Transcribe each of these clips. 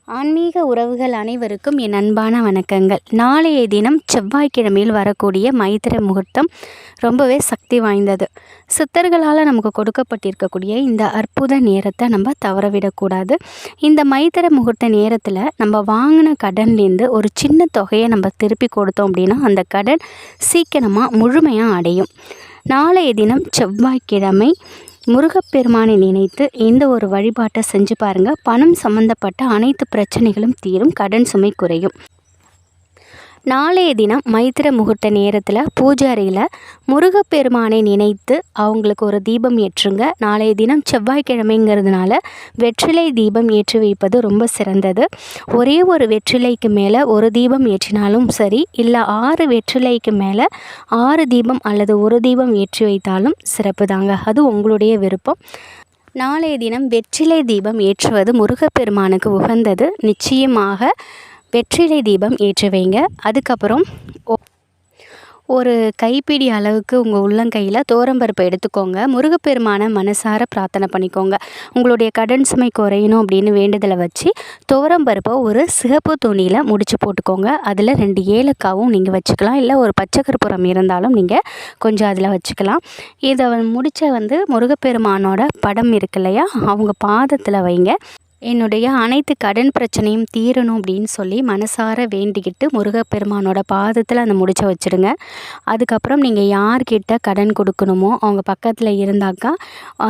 ஆன்மீக உறவுகள் அனைவருக்கும் என் அன்பான வணக்கங்கள். நாளைய தினம் செவ்வாய்க்கிழமையில் வரக்கூடிய மைத்திர முகூர்த்தம் ரொம்பவே சக்தி வாய்ந்தது. சித்தர்களால் நமக்கு கொடுக்கப்பட்டிருக்கக்கூடிய இந்த அற்புத நேரத்தை நம்ம தவறவிடக்கூடாது. இந்த மைத்திர முகூர்த்த நேரத்தில் நம்ம வாங்கின கடன்லேருந்து ஒரு சின்ன தொகையை நம்ம திருப்பி கொடுத்தோம் அப்படின்னா அந்த கடன் சீக்கிரமாக முழுமையாக அடையும். நாளைய தினம் செவ்வாய்க்கிழமை முருகப்பெருமானை நினைத்து இந்த ஒரு வழிபாட்டை செஞ்சு பாருங்கள். பணம் சம்பந்தப்பட்ட அனைத்து பிரச்சனைகளும் தீரும், கடன் சுமை குறையும். நாளைய தினம் மைத்திர முகூர்த்த நேரத்தில் பூஜை அறையில் முருகப்பெருமானை நினைத்து அவங்களுக்கு ஒரு தீபம் ஏற்றுங்க. நாளைய தினம் செவ்வாய்க்கிழமைங்கிறதுனால வெற்றிலை தீபம் ஏற்றி வைப்பது ரொம்ப சிறந்தது. ஒரே ஒரு வெற்றிலைக்கு மேலே ஒரு தீபம் ஏற்றினாலும் சரி, இல்லை 6 வெற்றிலைக்கு மேலே 6 தீபம் அல்லது ஒரு தீபம் ஏற்றி வைத்தாலும் சிறப்பு தாங்க. அது உங்களுடைய விருப்பம். நாளைய தினம் வெற்றிலை தீபம் ஏற்றுவது முருகப்பெருமானுக்கு உகந்தது. நிச்சயமாக வெற்றிலை தீபம் ஏற்றி வைங்க. அதுக்கப்புறம் ஒரு கைப்பிடி அளவுக்கு உங்கள் உள்ளங்கையில் துவரம்பருப்பை எடுத்துக்கோங்க. முருகப்பெருமானை மனசார பிரார்த்தனை பண்ணிக்கோங்க. உங்களுடைய கடன் சுமை குறையணும் அப்படின்னு வேண்டுதலை வச்சு துவரம்பருப்பை ஒரு சிகப்பு துணியில் முடிச்சு போட்டுக்கோங்க. அதில் 2 ஏலக்காவும் நீங்கள் வச்சுக்கலாம், இல்லை ஒரு பச்சை கற்பூரம் இருந்தாலும் நீங்கள் கொஞ்சம் அதில் வச்சுக்கலாம். இதை முடித்த முருகப்பெருமானோட படம் இருக்கு இல்லையா, அவங்க பாதத்தில் வைங்க. என்னுடைய அனைத்து கடன் பிரச்சனையும் தீரணும் அப்படின்னு சொல்லி மனசார வேண்டிக்கிட்டு முருகப்பெருமானோட பாதத்தில் அந்த முடிச்ச வச்சுடுங்க. அதுக்கப்புறம் நீங்கள் யார்கிட்ட கடன் கொடுக்கணுமோ அவங்க பக்கத்தில் இருந்தாக்கா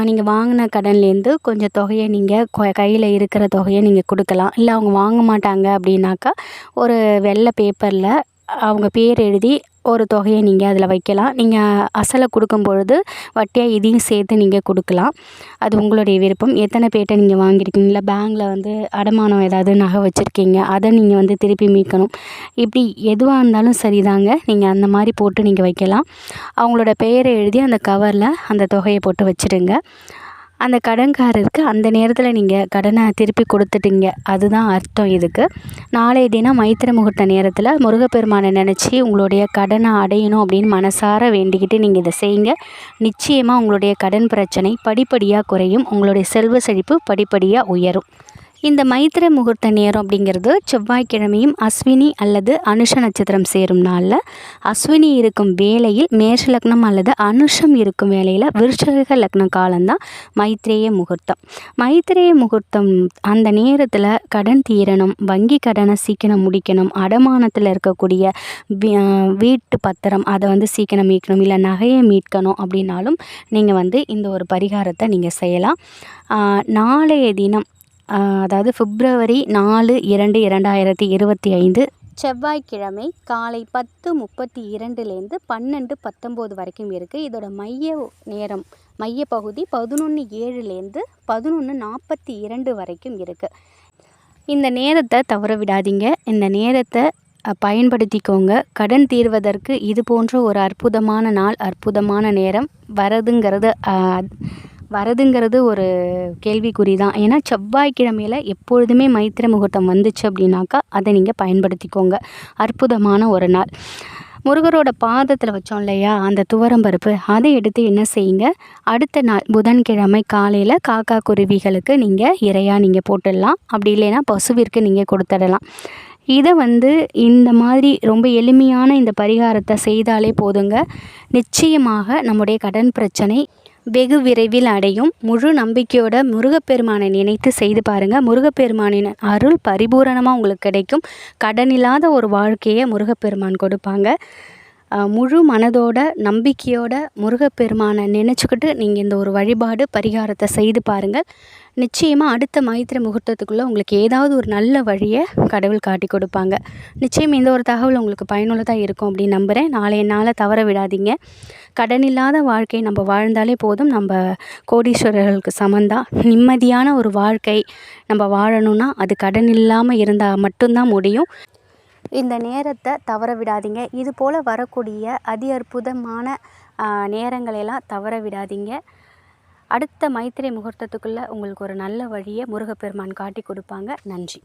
நீங்கள் வாங்கின கடன்லேருந்து கொஞ்சம் தொகையை நீங்கள் கையில் இருக்கிற தொகையை நீங்கள் கொடுக்கலாம். இல்லை அவங்க வாங்க மாட்டாங்க அப்படின்னாக்கா ஒரு வெள்ளை பேப்பரில் அவங்க பேர் எழுதி ஒரு தொகையை நீங்கள் அதில் வைக்கலாம். நீங்கள் அசலை கொடுக்கும் பொழுது வட்டியாக இதையும் சேர்த்து நீங்கள் கொடுக்கலாம். அது உங்களுடைய விருப்பம். எத்தனை பேர்ட்ட நீங்கள் வாங்கியிருக்கீங்களா, பேங்கில் அடமானம் ஏதாவது நகை வச்சுருக்கீங்க, அதை நீங்கள் திருப்பி மீட்கணும். இப்படி எதுவாக இருந்தாலும் சரிதாங்க. நீங்கள் அந்த மாதிரி போட்டு நீங்கள் வைக்கலாம். அவங்களோட பெயரை எழுதி அந்த கவரில் அந்த தொகையை போட்டு வச்சுடுங்க. அந்த கடன்காரருக்கு அந்த நேரத்தில் நீங்கள் கடனை திருப்பி கொடுத்துட்டீங்க, அதுதான் அர்த்தம் இதுக்கு. நாளைய தினம் மைத்திர முகூர்த்த நேரத்தில் முருகப்பெருமானை நினச்சி உங்களுடைய கடனை அடையணும் அப்படின்னு மனசார வேண்டிக்கிட்டு நீங்கள் இதை செய்யுங்க. நிச்சயமாக உங்களுடைய கடன் பிரச்சனை படிப்படியாக குறையும், உங்களுடைய செல்வ செழிப்பு படிப்படியாக உயரும். இந்த மைத்திர முகூர்த்த நேரம் அப்படிங்கிறது செவ்வாய்க்கிழமையும் அஸ்வினி அல்லது அனுஷ நட்சத்திரம் சேரும் நாளில், அஸ்வினி இருக்கும் வேளையில் மேஷ லக்னம் அல்லது அனுஷம் இருக்கும் வேளையில் விருச்சிக லக்ன காலம்தான் மைத்திரேய முகூர்த்தம். மைத்திரேய முகூர்த்தம் அந்த நேரத்தில் கடன் தீரணும், வங்கி கடனை சீக்கிரம் முடிக்கணும், அடமானத்தில் இருக்கக்கூடிய வீட்டு பத்திரம் அதை சீக்கிரம் மீட்கணும், இல்லை நகையை மீட்கணும் அப்படின்னாலும் நீங்கள் இந்த ஒரு பரிகாரத்தை நீங்கள் செய்யலாம். நாளைய தினம் அதாவது பிப்ரவரி 4, 2, 2025 செவ்வாய்க்கிழமை காலை 10:32லேருந்து 12:19 வரைக்கும் இருக்குது. இதோட மைய பகுதி 11:07லேருந்து 11:42 வரைக்கும் இருக்குது. இந்த நேரத்தை தவற விடாதீங்க. இந்த நேரத்தை பயன்படுத்திக்கோங்க. கடன் தீர்வதற்கு இது போன்ற ஒரு அற்புதமான நாள், அற்புதமான நேரம் வரதுங்கிறது ஒரு கேள்விக்குறி தான். ஏன்னா செவ்வாய்க்கிழமையில் எப்பொழுதுமே மைத்திர முகூர்த்தம் வந்துச்சு அப்படின்னாக்கா அதை நீங்கள் பயன்படுத்திக்கோங்க. அற்புதமான ஒரு நாள். முருகரோட பாதத்தில் வச்சோம் இல்லையா அந்த துவரம்பருப்பு, அதை எடுத்து என்ன செய்யுங்க, அடுத்த நாள் புதன்கிழமை காலையில் காக்கா குருவிகளுக்கு நீங்கள் இறையாக நீங்கள் போட்டுடலாம். அப்படி இல்லைன்னா பசுவிற்கு நீங்கள் கொடுத்துடலாம். இதை இந்த மாதிரி ரொம்ப எளிமையான இந்த பரிகாரத்தை செய்தாலே போதுங்க. நிச்சயமாக நம்முடைய கடன் பிரச்சனை வெகு விரைவில் அடையும். முழு நம்பிக்கையோட முருகப்பெருமானை நினைத்து செய்து பாருங்கள். முருகப்பெருமானின் அருள் பரிபூரணமாக உங்களுக்கு கிடைக்கும். கடனில்லாத ஒரு வாழ்க்கையை முருகப்பெருமான் கொடுப்பாங்க. முழு மனதோட நம்பிக்கையோட முருகப்பெருமானை நினச்சிக்கிட்டு நீங்கள் இந்த ஒரு வழிபாடு பரிகாரத்தை செய்து பாருங்கள். நிச்சயமாக அடுத்த மைத்திர முகூர்த்தத்துக்குள்ளே உங்களுக்கு ஏதாவது ஒரு நல்ல வழியை கடவுள் காட்டி கொடுப்பாங்க. நிச்சயம் இந்த ஒரு தகவல் உங்களுக்கு பயனுள்ளதாக இருக்கும் அப்படின்னு நம்புகிறேன். நாளைய நாளை தவற விடாதீங்க. கடனில்லாத வாழ்க்கை நம்ம வாழ்ந்தாலே போதும், நம்ம கோடீஸ்வரர்களுக்கு சமந்தான். நிம்மதியான ஒரு வாழ்க்கை நம்ம வாழணும்னா அது கடன் இல்லாமல் இருந்தால் மட்டும்தான் முடியும். இந்த நேரத்தை தவற விடாதீங்க. இது போல் வரக்கூடிய அற்புதமான நேரங்களெல்லாம் தவற விடாதீங்க. அடுத்த மைத்திரை முகூர்த்தத்துக்குள்ளே உங்களுக்கு ஒரு நல்ல வழியை முருகப்பெருமான் காட்டி கொடுப்பாங்க. நன்றி.